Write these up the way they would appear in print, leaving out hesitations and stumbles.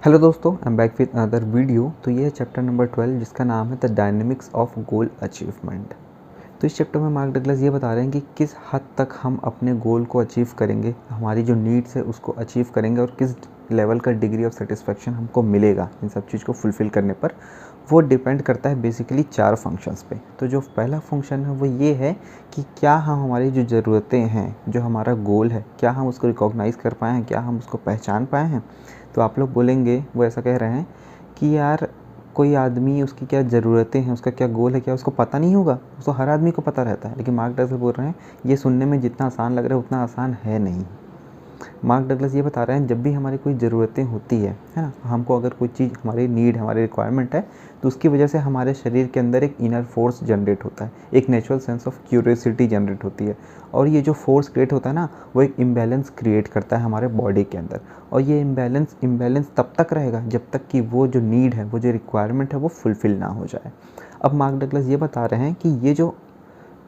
Hello दोस्तों, I am back with another video. तो ये है चैप्टर नंबर 12 जिसका नाम है the dynamics of goal achievement. तो इस चैप्टर में मार्क डगलस ये बता रहे हैं कि किस हद तक हम अपने गोल को अचीव करेंगे, हमारी जो नीड्स है उसको अचीव करेंगे और किस लेवल का डिग्री ऑफ सेटिस्फेक्शन हमको मिलेगा इन सब चीज़ को फुलफ़िल करने पर। वो डिपेंड करता है बेसिकली 4 फंक्शंस पे। तो जो पहला फंक्शन है वो ये है कि क्या हम हमारी जो ज़रूरतें हैं, जो हमारा गोल है, क्या हम उसको रिकॉग्नाइज़ कर पाए हैं, क्या हम उसको पहचान पाए हैं। तो आप लोग बोलेंगे, वो ऐसा कह रहे हैं कि यार कोई आदमी उसकी क्या ज़रूरतें हैं, उसका क्या गोल है, क्या उसको पता नहीं होगा? उसको हर आदमी को पता रहता है। लेकिन मार्क डगलस बोल रहे हैं ये सुनने में जितना आसान लग रहा है उतना आसान है नहीं। मार्क डगलस ये बता रहे हैं जब भी हमारी कोई ज़रूरतें होती है ना, हमको अगर कोई चीज़ हमारी नीड हमारी रिक्वायरमेंट है तो उसकी वजह से हमारे शरीर के अंदर एक इनर फोर्स जनरेट होता है, एक natural sense of curiosity generate होती है। और ये जो फोर्स क्रिएट होता है ना, वो एक इम्बैलेंस क्रिएट करता है हमारे बॉडी के अंदर। और ये इम्बैलेंस तब तक रहेगा जब तक कि वो जो नीड है, वो जो रिक्वायरमेंट है वो फुलफ़िल ना हो जाए। अब मार्क डगलस ये बता रहे हैं कि ये जो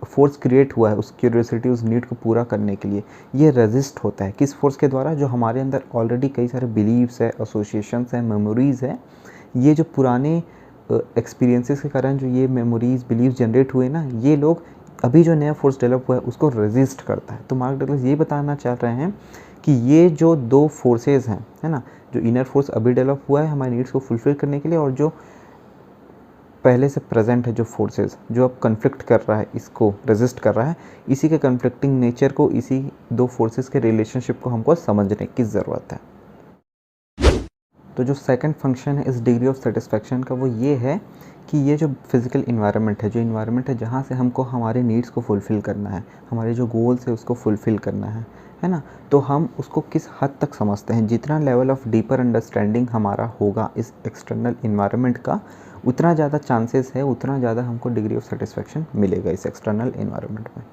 फोर्स क्रिएट हुआ है उस क्यूरियोसिटी, उस नीड को पूरा करने के लिए, ये रेजिस्ट होता है किस फोर्स के द्वारा? जो हमारे अंदर ऑलरेडी कई सारे बिलीव्स है, एसोसिएशंस हैं, मेमोरीज़ है। ये जो पुराने एक्सपीरियंसेस के कारण जो ये मेमोरीज़ बिलीव्स जनरेट हुए ना, ये लोग अभी जो नया फोर्स डेवलप हुआ है उसको रेजिस्ट करता है। तो मार्क डगलस ये बताना चाह रहे हैं कि ये जो दो फोर्सेस हैं, है ना, जो इनर फोर्स अभी डेवलप हुआ है हमारी नीड्स को फुलफिल करने के लिए, और जो पहले से प्रेजेंट है जो फोर्सेस जो अब कन्फ्लिक्ट कर रहा है, इसको रेजिस्ट कर रहा है, इसी के कन्फ्लिक्टिंग नेचर को, इसी दो फोर्सेस के रिलेशनशिप को हमको समझने की ज़रूरत है। तो जो सेकंड फंक्शन है इस डिग्री ऑफ सेटिस्फेक्शन का, वो ये है कि ये जो फिज़िकल इन्वायरमेंट है, जो इन्वायरमेंट है जहाँ से हमको हमारे नीड्स को फुलफ़िल करना है, हमारे जो गोल्स है उसको फुलफ़िल करना है ना, तो हम उसको किस हद तक समझते हैं। जितना लेवल ऑफ डीपर अंडरस्टैंडिंग हमारा होगा इस एक्सटर्नल इन्वायरमेंट का, उतना ज़्यादा चांसेस है, उतना ज़्यादा हमको डिग्री ऑफ सेटिस्फेक्शन मिलेगा इस एक्सटर्नल इन्वायरमेंट में।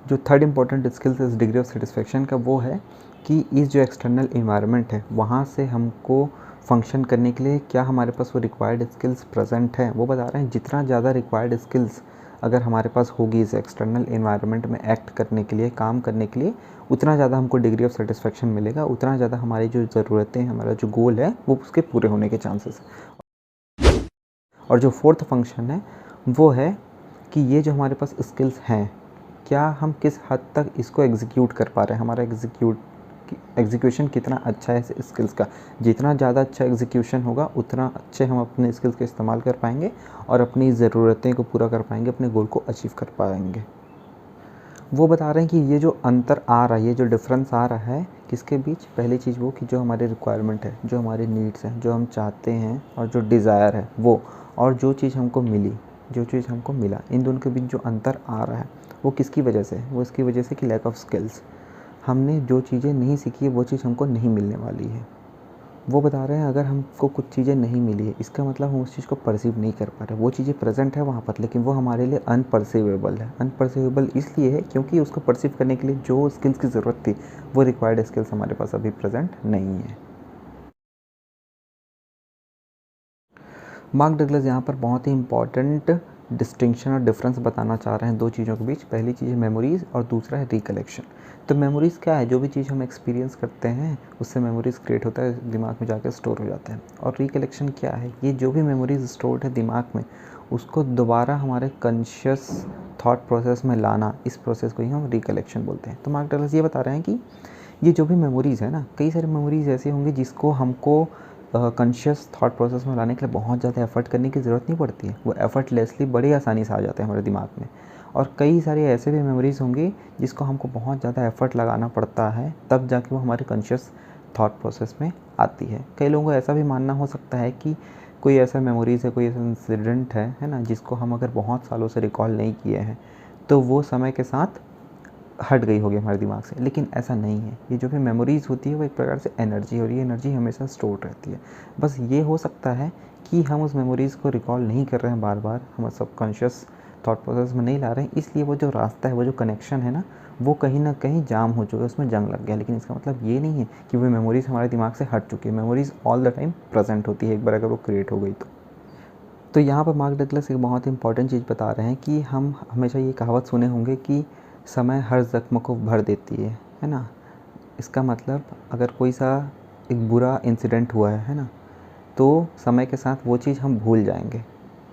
जो थर्ड इम्पॉर्टेंट स्किल्स इस डिग्री ऑफ सेटिस्फेक्शन का, वो है कि इस जो एक्सटर्नल इन्वायरमेंट है वहाँ से हमको फंक्शन करने के लिए क्या हमारे पास वो रिक्वायर्ड स्किल्स प्रेजेंट हैं। वो बता रहे हैं जितना ज़्यादा रिक्वायर्ड स्किल्स अगर हमारे पास होगी इस एक्सटर्नल इन्वायरमेंट में एक्ट करने के लिए, काम करने के लिए, उतना ज़्यादा हमको डिग्री ऑफ सेटिस्फेक्शन मिलेगा, उतना ज़्यादा हमारी जो ज़रूरतें हैं, हमारा जो गोल है वो उसके पूरे होने के चांसेस। और जो फोर्थ फंक्शन है वो है कि ये जो हमारे पास स्किल्स हैं, क्या हम किस हद तक इसको एग्जीक्यूट कर पा रहे हैं, हमारा एग्जीक्यूशन कितना अच्छा है इस स्किल्स का। जितना ज़्यादा अच्छा एग्जीक्यूशन होगा उतना अच्छे हम अपने स्किल्स का इस्तेमाल कर पाएंगे और अपनी ज़रूरतें को पूरा कर पाएंगे, अपने गोल को अचीव कर पाएंगे। वो बता रहे हैं कि ये जो अंतर आ रहा है, ये जो डिफरेंस आ रहा है किसके बीच? पहली चीज़ वो कि जो हमारी रिक्वायरमेंट है, जो हमारी नीड्स हैं, जो हम चाहते हैं, और जो डिज़ायर है वो, और जो चीज़ हमको मिली, जो चीज़ हमको मिला, इन दोनों के बीच जो अंतर आ रहा है वो किसकी वजह से? वो इसकी वजह से कि लैक ऑफ स्किल्स। हमने जो चीज़ें नहीं सीखी है वो चीज़ हमको नहीं मिलने वाली है। वो बता रहे हैं अगर हमको कुछ चीज़ें नहीं मिली है इसका मतलब हम उस चीज़ को परसीव नहीं कर पा रहे। वो चीज़ें प्रेजेंट है वहाँ पर, लेकिन वो हमारे लिए अनपरसीवेबल है। अनपरसीवेबल इसलिए है क्योंकि उसको परसीव करने के लिए जो स्किल्स की ज़रूरत थी वो रिक्वायर्ड स्किल्स हमारे पास अभी प्रेजेंट नहीं है। मार्क डगलस यहाँ पर बहुत ही इंपॉर्टेंट डिस्टिंक्शन और डिफरेंस बताना चाह रहे हैं दो चीज़ों के बीच। पहली चीज़ है मेमोरीज़ और दूसरा है रिकलेक्शन। तो मेमोरीज़ क्या है? जो भी चीज़ हम एक्सपीरियंस करते हैं उससे मेमोरीज़ क्रिएट होता है, दिमाग में जाकर स्टोर हो जाता है। और रिकलेक्शन क्या है? ये जो भी मेमोरीज़ स्टोर्ड है दिमाग में उसको दोबारा हमारे कॉन्शियस थॉट प्रोसेस में लाना, इस प्रोसेस को ही हम रिकलेक्शन बोलते हैं। तो मार्क डगलस ये बता रहे हैं कि ये जो भी मेमोरीज़ है ना, कई सारी मेमोरीज़ ऐसी होंगी जिसको हमको कॉन्शियस थॉट प्रोसेस में लाने के लिए बहुत ज़्यादा एफर्ट करने की ज़रूरत नहीं पड़ती है। वो एफर्टलेसली बड़ी आसानी से आ जाते हैं हमारे दिमाग में। और कई सारे ऐसे भी मेमोरीज़ होंगी जिसको हमको बहुत ज़्यादा एफर्ट लगाना पड़ता है, तब जाके वो हमारे कॉन्शियस थॉट प्रोसेस में आती है। कई लोगों को ऐसा भी मानना हो सकता है कि कोई ऐसा मेमोरीज़ है, कोई ऐसा इंसिडेंट है ना, जिसको हम अगर बहुत सालों से रिकॉल नहीं किए हैं तो वो समय के साथ हट गई होगी हमारे दिमाग से। लेकिन ऐसा नहीं है। ये जो भी मेमोरीज़ होती है वो एक प्रकार से एनर्जी है और ये एनर्जी हमेशा स्टोर रहती है। बस ये हो सकता है कि हम उस मेमोरीज़ को रिकॉल नहीं कर रहे हैं बार बार, हम सबकॉन्शियस थॉट प्रोसेस में नहीं ला रहे हैं, इसलिए वो जो रास्ता है, वो जो कनेक्शन है ना, वो कहीं ना कहीं जाम हो चुका है, उसमें जंग लग गया। लेकिन इसका मतलब ये नहीं है कि वो मेमोरीज़ हमारे दिमाग से हट चुकी है। Memories all the time present होती है, एक बार अगर वो क्रिएट हो गई तो यहाँ पर मार्क डगलस एक बहुत इंपॉर्टेंट चीज़ बता रहे हैं कि हम हमेशा ये कहावत सुने होंगे कि समय हर ज़ख्म को भर देती है ना। इसका मतलब अगर कोई सा एक बुरा इंसिडेंट हुआ है ना, तो समय के साथ वो चीज़ हम भूल जाएंगे।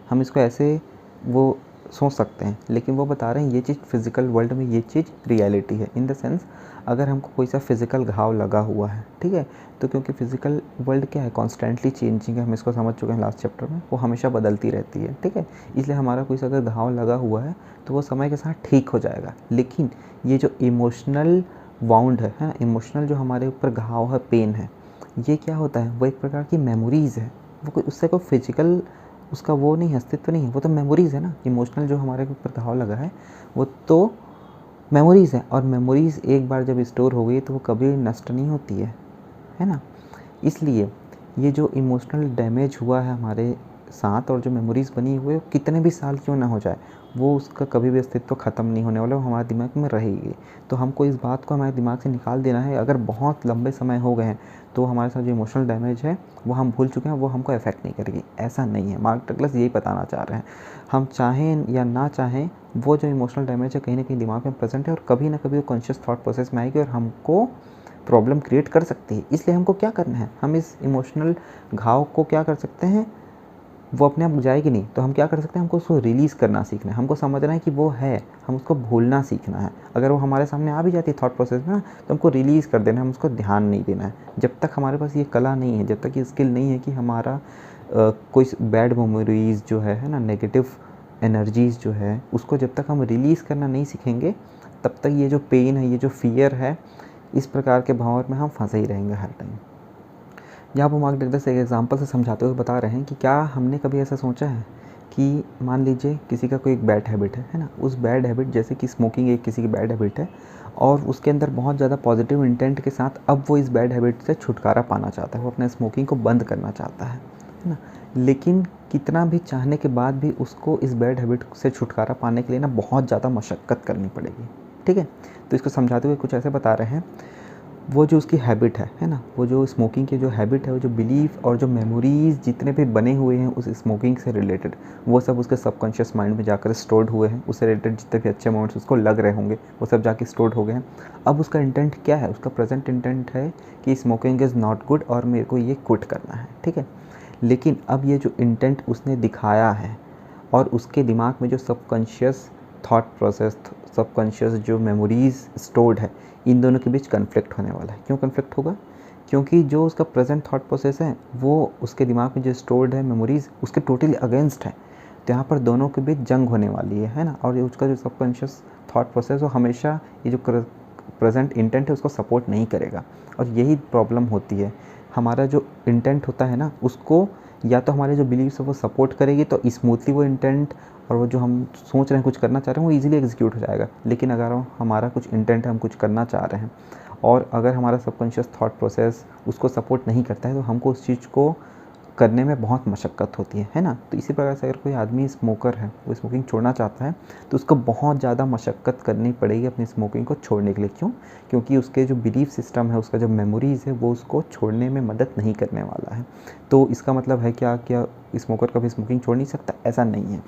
हम इसको ऐसे वो सोच सकते हैं, लेकिन वो बता रहे हैं ये चीज़ फिज़िकल वर्ल्ड में ये चीज़ रियलिटी है। इन द सेंस अगर हमको कोई सा फिज़िकल घाव लगा हुआ है, ठीक है, तो क्योंकि फ़िज़िकल वर्ल्ड क्या है, कॉन्स्टेंटली चेंजिंग है, हम इसको समझ चुके हैं लास्ट चैप्टर में, वो हमेशा बदलती रहती है, ठीक है। इसलिए हमारा कोई सा अगर घाव लगा हुआ है तो वो समय के साथ ठीक हो जाएगा। लेकिन ये जो इमोशनल वाउंड है ना, इमोशनल जो हमारे ऊपर घाव है, पेन है, ये क्या होता है, वो एक प्रकार की मेमोरीज़ है। वो कोई उससे कोई फिजिकल उसका वो नहीं है, अस्तित्व नहीं है, वो तो मेमोरीज़ है ना। इमोशनल जो हमारे ऊपर घाव लगा है वो तो मेमोरीज़ है, और मेमोरीज़ एक बार जब स्टोर हो गई तो वो कभी नष्ट नहीं होती है ना। इसलिए ये जो इमोशनल डैमेज हुआ है हमारे साथ और जो मेमोरीज़ बनी हुई है, कितने भी साल क्यों ना हो जाए, वो उसका कभी भी अस्तित्व ख़त्म नहीं होने वाला, वो हमारे दिमाग में रहेगी। तो हमको इस बात को हमारे दिमाग से निकाल देना है। अगर बहुत लंबे समय हो गए हैं तो हमारे साथ जो इमोशनल डैमेज है वो हम भूल चुके हैं, वो हमको अफेक्ट नहीं करेगी। ऐसा नहीं है, मार्क डगलस यही बताना चाह रहे हैं। हम चाहें या ना चाहें, वो जो इमोशनल डैमेज है कहीं ना कहीं दिमाग में प्रेजेंट है, और कभी ना कभी वो कॉन्शियस थॉट प्रोसेस में आएगी और हमको प्रॉब्लम क्रिएट कर सकती है। इसलिए हमको क्या करना है, हम इस इमोशनल घाव को क्या कर सकते हैं, वो अपने आप जाएगी नहीं, तो हम क्या कर सकते हैं, हमको उसको रिलीज़ करना सीखना है। हमको समझना है कि वो है, हम उसको भूलना सीखना है। अगर वो हमारे सामने आ भी जाती है थॉट प्रोसेस में ना, तो हमको रिलीज़ कर देना है, हम उसको ध्यान नहीं देना है। जब तक हमारे पास ये कला नहीं है, जब तक ये स्किल नहीं है कि हमारा कोई बैड मेमोरीज़ जो है ना, नेगेटिव एनर्जीज़ जो है, उसको जब तक हम रिलीज़ करना नहीं सीखेंगे, तब तक ये जो पेन है, ये जो फियर है, इस प्रकार के भाव में हम फंसे ही रहेंगे हर टाइम। यहाँ पर मार्क डगलस एक एग्जांपल से समझाते हुए बता रहे हैं कि क्या हमने कभी ऐसा सोचा है कि मान लीजिए किसी का कोई एक बैड हैबिट है ना, उस बैड हैबिट जैसे कि स्मोकिंग एक किसी की बैड हैबिट है, और उसके अंदर बहुत ज़्यादा पॉजिटिव इंटेंट के साथ अब वो इस बैड हैबिट से छुटकारा पाना चाहता है, वो अपने स्मोकिंग को बंद करना चाहता है ना। लेकिन कितना भी चाहने के बाद भी उसको इस बैड हैबिट से छुटकारा पाने के लिए ना बहुत ज़्यादा मशक्क़त करनी पड़ेगी, ठीक है। तो इसको समझाते हुए कुछ ऐसे बता रहे हैं, वो जो उसकी हैबिट है ना, वो जो स्मोकिंग की जो हैबिट है, वो जो बिलीफ और जो मेमोरीज़ जितने भी बने हुए हैं उस स्मोकिंग से रिलेटेड, वो सब उसके सबकॉन्शियस माइंड में जाकर स्टोर्ड हुए हैं। उससे रिलेटेड जितने भी अच्छे मोमेंट्स उसको लग रहे होंगे वो सब जाके स्टोर्ड हो गए हैं। अब उसका इंटेंट क्या है, उसका प्रेजेंट इंटेंट है कि स्मोकिंग इज़ नॉट गुड और मेरे को ये क्विट करना है, ठीक है। लेकिन अब ये जो इंटेंट उसने दिखाया है और उसके दिमाग में जो सबकॉन्शियस थॉट प्रोसेस, सबकॉन्शियस जो मेमोरीज़ स्टोर्ड है, इन दोनों के बीच कन्फ्लिक्ट होने वाला है। क्यों कन्फ्लिक्ट होगा, क्योंकि जो उसका प्रेजेंट थॉट प्रोसेस है वो उसके दिमाग में जो स्टोर्ड है मेमोरीज़ उसके टोटली अगेंस्ट है। तो यहाँ पर दोनों के बीच जंग होने वाली है ना। और ये उसका जो सबकॉन्शियस थॉट प्रोसेस वो हमेशा ये जो प्रेजेंट इंटेंट है उसको सपोर्ट नहीं करेगा। और यही प्रॉब्लम होती है, हमारा जो इंटेंट होता है ना उसको या तो हमारे जो बिलीव्स है वो सपोर्ट करेगी, तो स्मूथली वो इंटेंट और वो जो हम सोच रहे हैं कुछ करना चाह रहे हैं वो इजीली एग्जीक्यूट हो जाएगा। लेकिन अगर हमारा कुछ इंटेंट है, हम कुछ करना चाह रहे हैं और अगर हमारा सबकॉन्शियस थॉट प्रोसेस उसको सपोर्ट नहीं करता है, तो हमको उस चीज़ को करने में बहुत मशक्क़त होती है ना। तो इसी प्रकार से अगर कोई आदमी स्मोकर है, वो स्मोकिंग छोड़ना चाहता है, तो उसको बहुत ज़्यादा मशक्क़त करनी पड़ेगी अपनी स्मोकिंग को छोड़ने के लिए। क्यों, क्योंकि उसके जो बिलीफ सिस्टम है, उसका जो मेमोरीज़ है, वो उसको छोड़ने में मदद नहीं करने वाला है। तो इसका मतलब है क्या स्मोकर कभी स्मोकिंग छोड़ नहीं सकता? ऐसा नहीं है।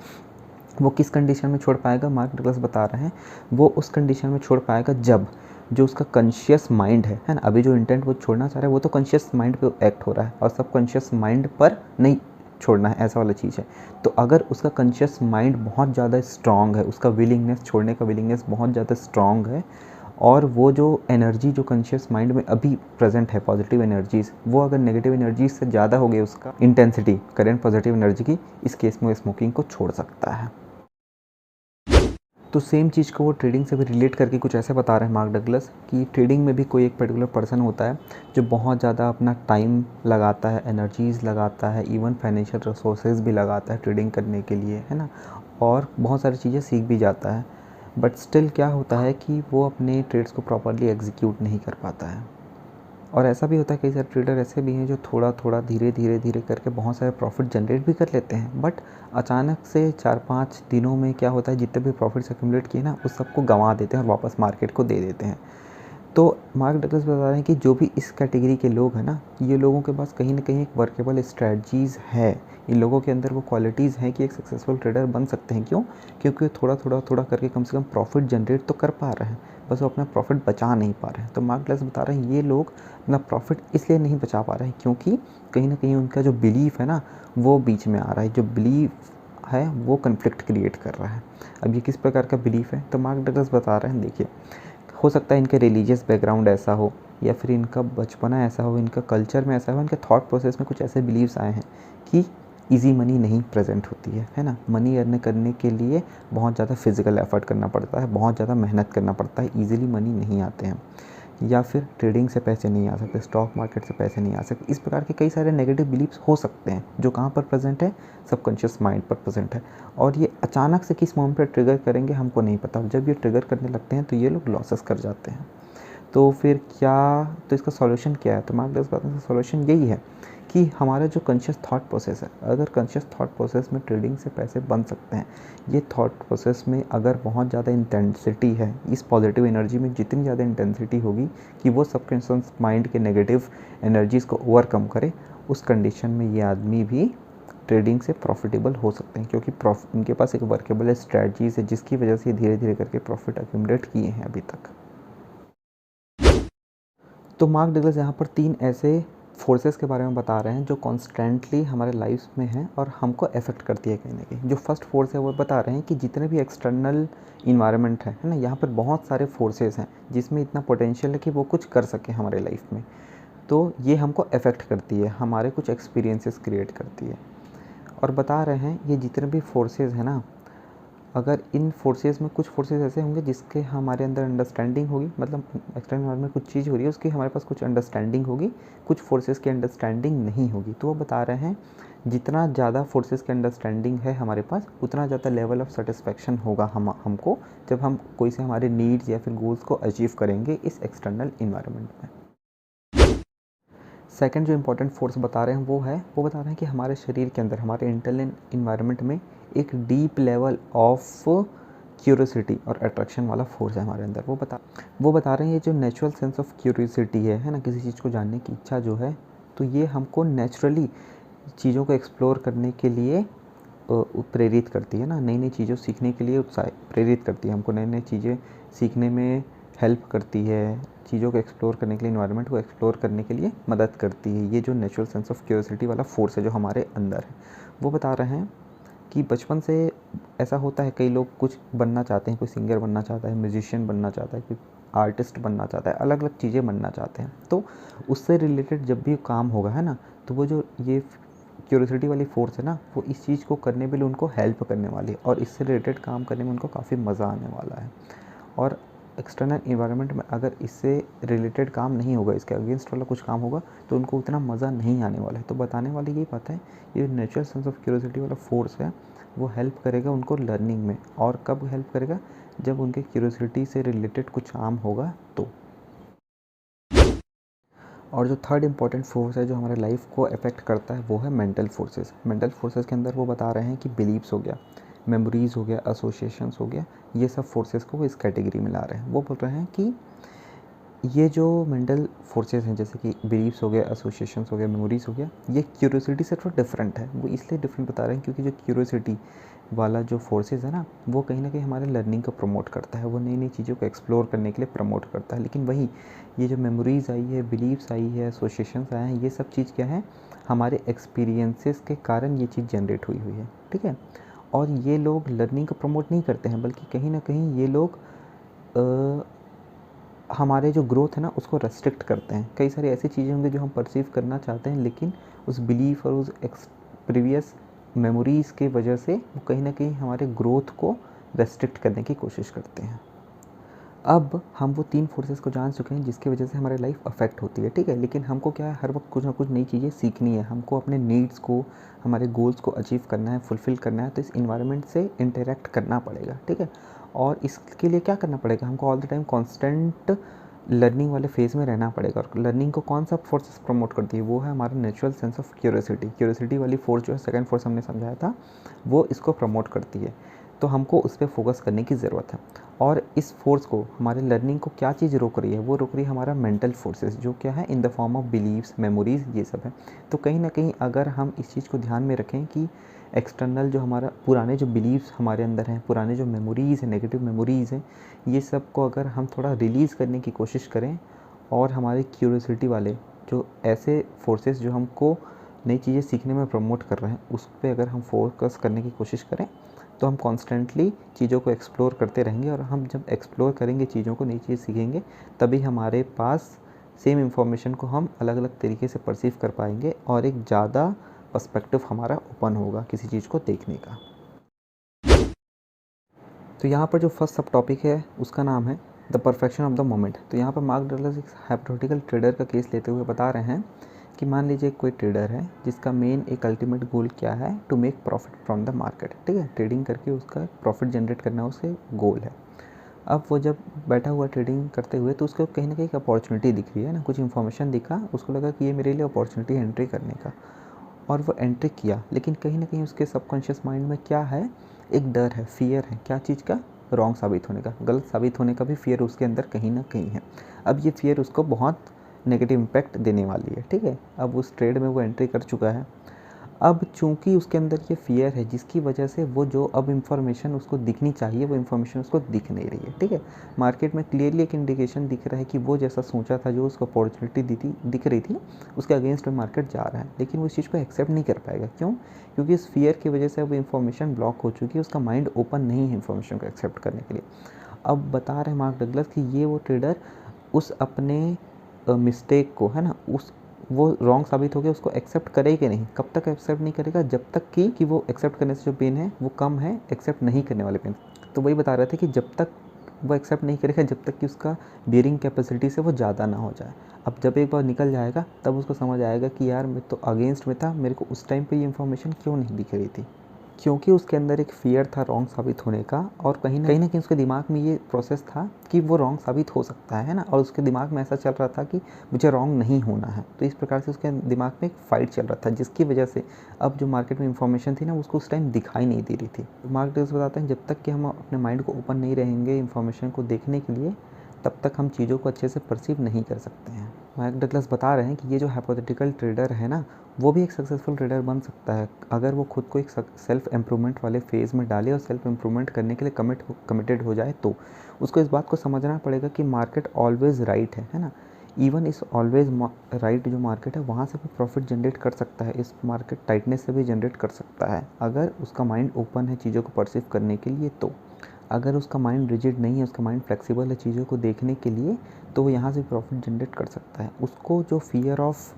वो किस कंडीशन में छोड़ पाएगा, मार्क डगलस बता रहे हैं, वो उस कंडीशन में छोड़ पाएगा जब जो उसका कॉन्शियस माइंड है ना, अभी जो इंटेंट वो छोड़ना चाह रहा है वो तो कॉन्शियस माइंड पे एक्ट हो रहा है और सब कॉन्शियस माइंड पर नहीं छोड़ना है, ऐसा वाला चीज़ है। तो अगर उसका कॉन्शियस माइंड बहुत ज़्यादा स्ट्रॉन्ग है, उसका विलिंगनेस छोड़ने का विलिंगनेस बहुत ज़्यादा स्ट्रॉन्ग है, और वो जो एनर्जी जो कॉन्शियस माइंड में अभी प्रेजेंट है, पॉजिटिव एनर्जीज़, वो अगर नेगेटिव एनर्जीज से ज़्यादा हो गई उसका इंटेंसिटी करेंट पॉजिटिव एनर्जी की, इस केस में स्मोकिंग को छोड़ सकता है। तो सेम चीज़ को वो ट्रेडिंग से भी रिलेट करके कुछ ऐसे बता रहे हैं मार्क डगलस कि ट्रेडिंग में भी कोई एक पर्टिकुलर पर्सन होता है जो बहुत ज़्यादा अपना टाइम लगाता है, एनर्जीज़ लगाता है, इवन फाइनेंशियल रिसोर्सेज भी लगाता है ट्रेडिंग करने के लिए, है ना, और बहुत सारी चीज़ें सीख भी जाता है। बट स्टिल क्या होता है कि वो अपने ट्रेड्स को प्रॉपरली एग्जीक्यूट नहीं कर पाता है। और ऐसा भी होता है, कई सारे ट्रेडर ऐसे भी हैं जो थोड़ा थोड़ा धीरे धीरे धीरे करके बहुत सारे प्रॉफिट जनरेट भी कर लेते हैं, बट अचानक से 4-5 दिनों में क्या होता है, जितने भी प्रॉफिट्स एक्यूमुलेट किए ना उस सबको गंवा देते हैं और वापस मार्केट को दे देते हैं। तो मार्क डगलस बता रहे हैं कि जो भी इस कैटेगरी के लोग हैं ना, ये लोगों के पास कहीं ना कहीं एक वर्केबल स्ट्रैटजीज़ है, इन लोगों के अंदर वो क्वालिटीज़ हैं कि एक सक्सेसफुल ट्रेडर बन सकते हैं। क्यों, क्योंकि थोड़ा थोड़ा थोड़ा करके कम से कम प्रॉफिट जनरेट तो कर पा रहे हैं। बस वो अपना प्रॉफिट बचा नहीं पा रहे हैं। तो मार्क डगलस बता रहे हैं ये लोग अपना प्रॉफिट इसलिए नहीं बचा पा रहे हैं क्योंकि कहीं ना कहीं उनका जो बिलीफ है ना वो बीच में आ रहा है, जो बिलीफ है वो कन्फ्लिक्ट क्रिएट कर रहा है। अब ये किस प्रकार का बिलीफ है, तो मार्क डगलस बता रहे हैं देखिए, हो सकता है इनके रिलीजियस बैकग्राउंड ऐसा हो, या फिर इनका बचपना ऐसा हो, इनका कल्चर में ऐसा हो, इनके थॉट प्रोसेस में कुछ ऐसे बिलीव्स आए हैं कि इजी मनी नहीं प्रेजेंट होती है ना। मनी अर्न करने के लिए बहुत ज़्यादा फिजिकल एफर्ट करना पड़ता है, बहुत ज़्यादा मेहनत करना पड़ता है, ईजिली मनी नहीं आते हैं, या फिर ट्रेडिंग से पैसे नहीं आ सकते, स्टॉक मार्केट से पैसे नहीं आ सकते। इस प्रकार के कई सारे नेगेटिव बिलीव्स हो सकते हैं जो कहाँ पर प्रेजेंट है, सबकॉन्शियस माइंड पर प्रेजेंट है। और ये अचानक से किस मोमेंट पर ट्रिगर करेंगे हमको नहीं पता। जब ये ट्रिगर करने लगते हैं तो ये लोग लॉसेस कर जाते हैं। तो फिर तो इसका सॉल्यूशन क्या है, तो मार्क डगलस बताते हैं सॉल्यूशन यही है कि हमारा जो कॉन्शियस थॉट प्रोसेस है, अगर कॉन्शियस थॉट प्रोसेस में ट्रेडिंग से पैसे बन सकते हैं, ये थॉट प्रोसेस में अगर बहुत ज़्यादा इंटेंसिटी है, इस पॉजिटिव एनर्जी में जितनी ज़्यादा इंटेंसिटी होगी कि वो सबकॉन्शियस माइंड के नेगेटिव एनर्जीज़ को ओवरकम करे, उस कंडीशन में ये आदमी भी ट्रेडिंग से प्रॉफिटेबल हो सकते हैं, क्योंकि इनके पास एक वर्केबल स्ट्रैटेजीज है जिसकी वजह से धीरे धीरे करके प्रॉफिट अक्यूमुलेट किए हैं अभी तक। तो मार्क डगलस यहाँ पर 3 ऐसे फोर्सेस के बारे में बता रहे हैं जो कॉन्स्टेंटली हमारे लाइफ में हैं और हमको अफेक्ट करती है कहीं ना कहीं। जो फर्स्ट फोर्स है वो बता रहे हैं कि जितने भी एक्सटर्नल इन्वायरमेंट है ना, यहाँ पर बहुत सारे फोर्सेस हैं जिसमें इतना पोटेंशियल है कि वो कुछ कर सके हमारे लाइफ में, तो ये हमको अफेक्ट करती है, हमारे कुछ एक्सपीरियंसेस क्रिएट करती है। और बता रहे हैं ये जितने भी फोर्सेस हैं ना, अगर इन फोर्सेस में कुछ फोर्सेस ऐसे होंगे जिसके हमारे अंदर अंडरस्टैंडिंग होगी, मतलब एक्सटर्नल इन्वायरमेंट में कुछ चीज़ हो रही है उसकी हमारे पास कुछ अंडरस्टैंडिंग होगी, कुछ फोर्सेस की अंडरस्टैंडिंग नहीं होगी। तो वो बता रहे हैं जितना ज़्यादा फोर्सेस की अंडरस्टैंडिंग है हमारे पास, उतना ज़्यादा लेवल ऑफ सेटिस्फेक्शन होगा हमको जब हम कोई से हमारे नीड्स या फिर गोल्स को अचीव करेंगे इस एक्सटर्नल इन्वायरमेंट में। सेकंड जो इम्पोर्टेंट फोर्स बता रहे हैं वो बता रहे हैं कि हमारे शरीर के अंदर, हमारे इंटरनल इन्वायरमेंट में एक डीप लेवल ऑफ क्यूरियोसिटी और अट्रैक्शन वाला फोर्स है हमारे अंदर। वो बता रहे हैं ये जो नेचुरल सेंस ऑफ क्यूरियोसिटी है ना, किसी चीज़ को जानने की इच्छा जो है, तो ये हमको नेचुरली चीज़ों को एक्सप्लोर करने के लिए प्रेरित करती है ना, नई नई चीज़ों सीखने के लिए प्रेरित करती है हमको, नई नई चीज़ें सीखने में हेल्प करती है, चीज़ों को एक्सप्लोर करने के लिए, इन्वायरमेंट को एक्सप्लोर करने के लिए मदद करती है। ये जो नेचुरल सेंस ऑफ क्यूरियोसिटी वाला फोर्स है जो हमारे अंदर है, वो बता रहे हैं कि बचपन से ऐसा होता है, कई लोग कुछ बनना चाहते हैं, कोई सिंगर बनना चाहता है, म्यूजिशियन बनना चाहता है, कोई आर्टिस्ट बनना चाहता है, अलग अलग चीज़ें बनना चाहते हैं। तो उससे रिलेटेड जब भी काम होगा है ना, तो वो जो ये क्यूरियोसिटी वाली फोर्स है ना, वो इस चीज़ को करने के लिए उनको हेल्प करने वाली है और इससे रिलेटेड काम करने में उनको काफ़ी मज़ा आने वाला है। और एक्सटर्नल इन्वायरमेंट में अगर इससे रिलेटेड काम नहीं होगा, इसके अगेंस्ट वाला कुछ काम होगा, तो उनको उतना मज़ा नहीं आने वाला है। तो बताने वाली यही बात है, ये नेचुरल सेंस ऑफ क्यूरियोसिटी वाला फोर्स है वो हेल्प करेगा उनको लर्निंग में। और कब हेल्प करेगा, जब उनके क्यूरियोसिटी से रिलेटेड कुछ काम होगा तो। और जो थर्ड इम्पॉर्टेंट फोर्स है जो हमारे लाइफ को अफेक्ट करता है वो है मेंटल फोर्सेस। मेंटल फोर्सेस के अंदर वो बता रहे हैं कि बिलीव्स हो गया, मेमोरीज़ हो गया, एसोसिएशंस हो गया, ये सब फोर्सेस को वो इस कैटेगरी में ला रहे हैं। वो बोल रहे हैं कि ये जो मेंटल फोर्सेस हैं जैसे कि बिलीव्स हो गया, एसोसिएशंस हो गया, मेमोरीज़ हो गया, ये क्यूरियोसिटी से थोड़ा डिफरेंट है। वो इसलिए डिफरेंट बता रहे हैं क्योंकि जो क्यूरियोसिटी वाला जो फोर्सेस है ना, वो कहीं ना कहीं हमारे लर्निंग को प्रमोट करता है, वो नई नई चीज़ों को एक्सप्लोर करने के लिए प्रमोट करता है। लेकिन वही ये जो मेमोरीज़ आई है, बिलीव्स आई है, एसोसिएशंस आए हैं, ये सब चीज़ क्या है, हमारे एक्सपीरियंसेस के कारण ये चीज़ जनरेट हुई है, ठीक है। और ये लोग लर्निंग को प्रमोट नहीं करते हैं, बल्कि कहीं ना कहीं ये लोग हमारे जो ग्रोथ है ना उसको रेस्ट्रिक्ट करते हैं। कई सारी ऐसी चीज़ें होंगी जो हम परसीव करना चाहते हैं, लेकिन उस बिलीफ और उस प्रीवियस मेमोरीज़ के वजह से वो कहीं ना कहीं हमारे ग्रोथ को रेस्ट्रिक्ट करने की कोशिश करते हैं। अब हम वो 3 फोर्सेस को जान चुके हैं जिसकी वजह से हमारी लाइफ अफेक्ट होती है, ठीक है। लेकिन हमको क्या है, हर वक्त कुछ ना कुछ नई चीज़ें सीखनी है, हमको अपने नीड्स को, हमारे गोल्स को अचीव करना है, फुलफ़िल करना है, तो इस इन्वायरमेंट से इंटरेक्ट करना पड़ेगा, ठीक है। और इसके लिए क्या करना पड़ेगा, हमको all the time constant learning वाले फेज़ में रहना पड़ेगा। और लर्निंग को कौन सा फोर्सेस प्रमोट करती है, वो है हमारा नेचुरल सेंस ऑफ क्यूरियोसिटी वाली फोर्स जो है, सेकंड फोर्स हमने समझाया था, वो इसको प्रमोट करती है। तो हमको उस पर फोकस करने की ज़रूरत है। और इस फोर्स को, हमारे लर्निंग को क्या चीज़ रोक रही है, वो रोक रही है हमारा मेंटल फोर्सेस, जो क्या है, in the form of beliefs, memories, ये सब है। तो कहीं ना कहीं अगर हम इस चीज़ को ध्यान में रखें कि एक्सटर्नल जो हमारा पुराने जो बिलीव्स हमारे अंदर हैं, पुराने जो मेमोरीज़ हैं, नेगेटिव मेमोरीज़ हैं, ये सब को अगर हम थोड़ा रिलीज़ करने की कोशिश करें और हमारे क्यूरियोसिटी वाले जो ऐसे फोर्सेस जो हमको नई चीज़ें सीखने में प्रमोट कर रहे हैं, उस पे अगर हम फोकस करने की कोशिश करें तो हम कॉन्स्टेंटली चीज़ों को एक्सप्लोर करते रहेंगे। और हम जब एक्सप्लोर करेंगे चीज़ों को, नई चीज़ सीखेंगे, तभी हमारे पास सेम इंफॉर्मेशन को हम अलग अलग तरीके से परसीव कर पाएंगे और एक ज़्यादा पर्सपेक्टिव हमारा ओपन होगा किसी चीज़ को देखने का। तो यहाँ पर जो फर्स्ट सब टॉपिक है उसका नाम है the perfection of the moment. तो यहाँ पर मार्क डगलस एक हाइपोथेटिकल ट्रेडर का केस लेते हुए बता रहे हैं कि मान लीजिए कोई ट्रेडर है जिसका मेन एक अल्टीमेट गोल क्या है, to make profit from the market. ठीक है, ट्रेडिंग करके उसका प्रॉफिट जनरेट करना उसके गोल है। अब वो जब बैठा हुआ ट्रेडिंग करते हुए तो उसको कहीं ना कहीं एक अपॉर्चुनिटी दिख रही है ना, कुछ इन्फॉर्मेशन दिखा, उसको लगा कि ये मेरे लिए अपॉर्चुनिटी है एंट्री करने का, और वो एंट्री किया। लेकिन कहीं ना कहीं उसके सबकॉन्शियस माइंड में क्या है, एक डर है, फियर है, क्या चीज़ का, रॉन्ग साबित होने का, गलत साबित होने का भी फियर उसके अंदर कहीं ना कहीं है। अब ये फियर उसको बहुत नेगेटिव इम्पैक्ट देने वाली है। ठीक है, अब उस ट्रेड में वो एंट्री कर चुका है। अब चूंकि उसके अंदर ये फियर है जिसकी वजह से वो जो अब इन्फॉर्मेशन उसको दिखनी चाहिए वो इन्फॉर्मेशन उसको दिख नहीं रही है। ठीक है, मार्केट में क्लियरली एक इंडिकेशन दिख रहा है कि वो जैसा सोचा था, जो उसको अपॉर्चुनिटी दिख रही थी, उसके अगेंस्ट में मार्केट जा रहा है। लेकिन वो इस चीज़ को एक्सेप्ट नहीं कर पाएगा। क्यों? क्योंकि इस फियर की वजह से अब इन्फॉर्मेशन ब्लॉक हो चुकी है, उसका माइंड ओपन नहीं है इन्फॉर्मेशन को एक्सेप्ट करने के लिए। अब बता रहे हैं मार्क डगलस कि ये वो ट्रेडर उस अपने मिस्टेक को, है ना, उस वो रॉन्ग साबित हो गया, उसको एक्सेप्ट करे कि नहीं। कब तक एक्सेप्ट नहीं करेगा? जब तक कि वो एक्सेप्ट करने से जो पेन है वो कम है एक्सेप्ट नहीं करने वाले पेन। तो वही बता रहे थे कि जब तक वो एक्सेप्ट नहीं करेगा, जब तक कि उसका बियरिंग कैपेसिटी से वो ज़्यादा ना हो जाए। अब जब एक बार निकल जाएगा तब उसको समझ आएगा कि यार मैं तो अगेंस्ट में था, मेरे को उस टाइम पे ये इन्फॉर्मेशन क्यों नहीं दिख रही थी, क्योंकि उसके अंदर एक फ़ियर था रॉन्ग साबित होने का। और कहीं ना कहीं उसके दिमाग में ये प्रोसेस था कि वो रॉन्ग साबित हो सकता है ना, और उसके दिमाग में ऐसा चल रहा था कि मुझे रॉन्ग नहीं होना है। तो इस प्रकार से उसके दिमाग में एक फ़ाइट चल रहा था, जिसकी वजह से अब जो मार्केट में इंफॉर्मेशन थी ना, उसको उस टाइम दिखाई नहीं दे रही थी। तो मार्क डगलस बताते हैं जब तक कि हम अपने माइंड को ओपन नहीं रहेंगे इन्फॉर्मेशन को देखने के लिए, तब तक हम चीज़ों को अच्छे से परसीव नहीं कर सकते हैं। मार्क डगलस बता रहे हैं कि ये जो हाइपोथेटिकल ट्रेडर है ना, वो भी एक सक्सेसफुल ट्रेडर बन सकता है अगर वो खुद को एक सेल्फ इम्प्रूवमेंट वाले फेज़ में डाले और सेल्फ इम्प्रूवमेंट करने के लिए कमिटेड हो जाए। तो उसको इस बात को समझना पड़ेगा कि मार्केट ऑलवेज़ राइट है ना। इवन इस ऑलवेज़ राइट जो मार्केट है, वहाँ से भी प्रॉफिट जनरेट कर सकता है, इस मार्केट टाइटनेस से भी जनरेट कर सकता है, अगर उसका माइंड ओपन है चीज़ों को परसीव करने के लिए। तो अगर उसका माइंड रिजिड नहीं है, उसका माइंड फ्लेक्सिबल है चीज़ों को देखने के लिए, तो वो यहाँ से प्रॉफिट जनरेट कर सकता है। उसको जो फियर ऑफ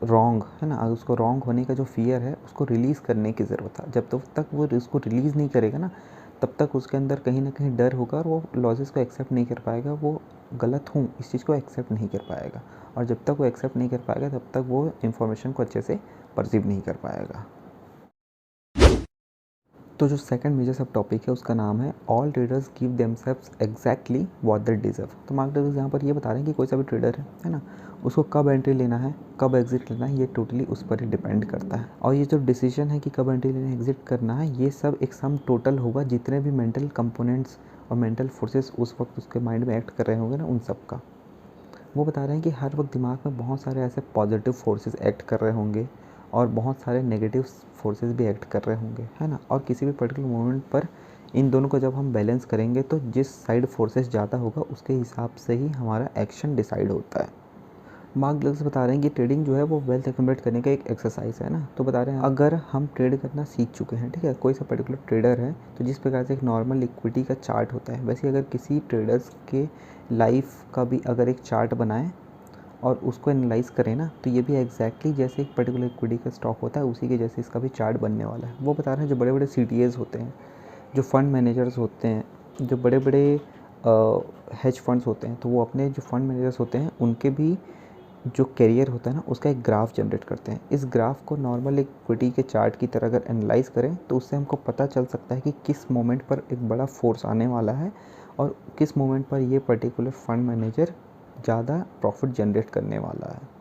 रॉन्ग है ना, उसको रॉन्ग होने का जो फियर है उसको रिलीज़ करने की ज़रूरत है। जब तक वो इसको रिलीज़ नहीं करेगा ना, तब तक उसके अंदर कहीं ना कहीं डर होगा और वो लॉसेस को एक्सेप्ट नहीं कर पाएगा, वो गलत हूँ इस चीज़ को एक्सेप्ट नहीं कर पाएगा। और जब तक वो एक्सेप्ट नहीं कर पाएगा तब तक वो इन्फॉर्मेशन को अच्छे से परसीव नहीं कर पाएगा। तो जो सेकंड मेजर सब टॉपिक है उसका नाम है all traders give themselves exactly what they deserve. तो मार्क डगलस यहाँ पर ये बता रहे हैं कि कोई सा भी ट्रेडर है ना, उसको कब एंट्री लेना है, कब एग्जिट लेना है, ये टोटली उस पर ही डिपेंड करता है। और ये जो डिसीजन है कि कब एंट्री लेना है, एग्जिट करना है, ये सब एक सम टोटल होगा जितने भी मेंटल कंपोनेंट्स और मेंटल फोर्सेस उस वक्त उसके माइंड में एक्ट कर रहे होंगे ना, उन सब का। वो बता रहे हैं कि हर वक्त दिमाग में बहुत सारे ऐसे पॉजिटिव फोर्सेस एक्ट कर रहे होंगे और बहुत सारे नेगेटिव फोर्सेस भी एक्ट कर रहे होंगे, है ना। और किसी भी पर्टिकुलर मोमेंट पर इन दोनों को जब हम बैलेंस करेंगे तो जिस साइड फोर्सेस ज़्यादा होगा उसके हिसाब से ही हमारा एक्शन डिसाइड होता है। मार्क डगलस बता रहे हैं कि ट्रेडिंग जो है वो वेल्थ एक्यूमुलेट करने का एक एक्सरसाइज है ना। तो बता रहे हैं अगर हम ट्रेड करना सीख चुके हैं, ठीक है, कोई सा पर्टिकुलर ट्रेडर है, तो जिस प्रकार से एक नॉर्मल इक्विटी का चार्ट होता है, वैसे अगर किसी ट्रेडर्स के लाइफ का भी अगर एक चार्ट बनाएं और उसको एनालाइज़ करें ना, तो ये भी एग्जैक्टली जैसे एक पर्टिकुलर इक्विटी का स्टॉक होता है उसी के जैसे इसका भी चार्ट बनने वाला है। वो बता रहे हैं जो बड़े बड़े CTAs होते हैं, जो फंड मैनेजर्स होते हैं, जो बड़े बड़े हेज फंड्स होते हैं, तो वो अपने जो फंड मैनेजर्स होते हैं उनके भी जो करियर होता है ना, उसका एक ग्राफ जनरेट करते हैं। इस ग्राफ को नॉर्मल इक्विटी के चार्ट की तरह अगर एनालाइज़ करें तो उससे हमको पता चल सकता है कि किस मोमेंट पर एक बड़ा फोर्स आने वाला है और किस मोमेंट पर ये पर्टिकुलर फंड मैनेजर ज़्यादा प्रॉफिट जनरेट करने वाला है।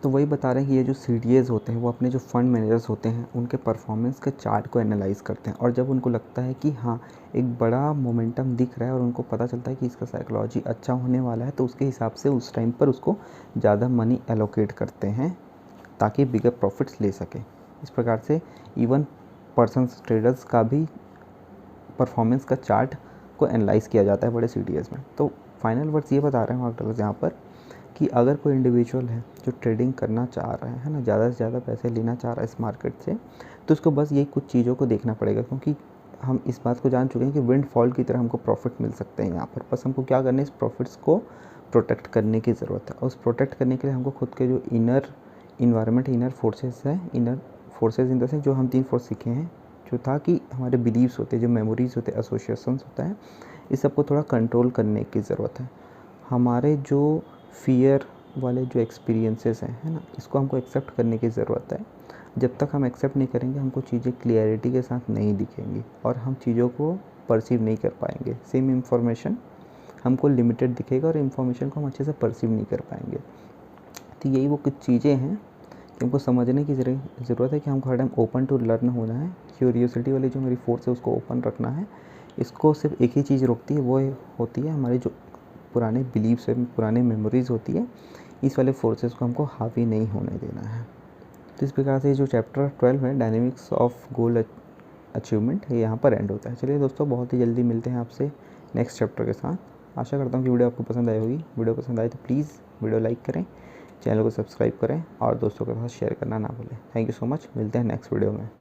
तो वही बता रहे हैं कि ये जो CTAs होते हैं वो अपने जो फंड मैनेजर्स होते हैं उनके परफॉर्मेंस के चार्ट को एनालाइज़ करते हैं, और जब उनको लगता है कि हाँ एक बड़ा मोमेंटम दिख रहा है और उनको पता चलता है कि इसका साइकोलॉजी अच्छा होने वाला है, तो उसके हिसाब से उस टाइम पर उसको ज़्यादा मनी एलोकेट करते हैं ताकि बिगर प्रॉफिट्स ले सकें। इस प्रकार से इवन पर्सन्स ट्रेडर्स का भी परफॉर्मेंस का चार्ट को एनालाइज़ किया जाता है बड़े CDS में। तो फाइनल वर्ड्स ये बता रहे हैं मार्क डगलस यहाँ पर कि अगर कोई इंडिविजुअल है जो ट्रेडिंग करना चाह रहा है ना, ज़्यादा से ज़्यादा पैसे लेना चाह रहा है इस मार्केट से, तो उसको बस यही कुछ चीज़ों को देखना पड़ेगा, क्योंकि हम इस बात को जान चुके हैं कि विंड फॉल की तरह हमको प्रॉफिट मिल सकते हैं यहाँ पर। बस हमको क्या करना है, इस प्रॉफिट्स को प्रोटेक्ट करने की ज़रूरत है। और उस प्रोटेक्ट करने के लिए हमको खुद के जो इनर इन्वायरमेंट, इनर फोर्सेस हैं, inner forces in the sense जो हम 3 फोर्स सीखे हैं, जो था कि हमारे बिलीव्स होते हैं, जो मेमोरीज़ होते हैं, एसोसिएशंस होता है, इस सब को थोड़ा कंट्रोल करने की ज़रूरत है। हमारे जो फियर वाले जो एक्सपीरियंसेस हैं, है ना, इसको हमको एक्सेप्ट करने की ज़रूरत है। जब तक हम एक्सेप्ट नहीं करेंगे हमको चीज़ें क्लियरिटी के साथ नहीं दिखेंगी और हम चीज़ों को परसीव नहीं कर पाएंगे। सेम इन्फॉर्मेशन हमको लिमिटेड दिखेगा और इन्फॉर्मेशन को हम अच्छे से परसीव नहीं कर पाएंगे। तो यही वो कुछ चीज़ें हैं कि हमको समझने की ज़रूरत है कि हमको हर टाइम ओपन टू लर्न होना है। क्यूरियोसिटी वाली जो मेरी फोर्स है उसको ओपन रखना है। इसको सिर्फ एक ही चीज़ रोकती है, वो होती है हमारी जो पुराने बिलीव्स है, पुराने मेमोरीज़ होती है, इस वाले फोर्सेस को हमको हावी नहीं होने देना है। तो इस प्रकार से जो चैप्टर 12 है डायनेमिक्स ऑफ गोल अचीवमेंट, ये यहाँ पर एंड होता है। चलिए दोस्तों, बहुत ही जल्दी मिलते हैं आपसे नेक्स्ट चैप्टर के साथ। आशा करता हूँ कि वीडियो आपको पसंद आई होगी। वीडियो पसंद आए तो प्लीज़ वीडियो लाइक करें, चैनल को सब्सक्राइब करें और दोस्तों के साथ शेयर करना ना भूलें। Thank you so much. मिलते हैं नेक्स्ट वीडियो में।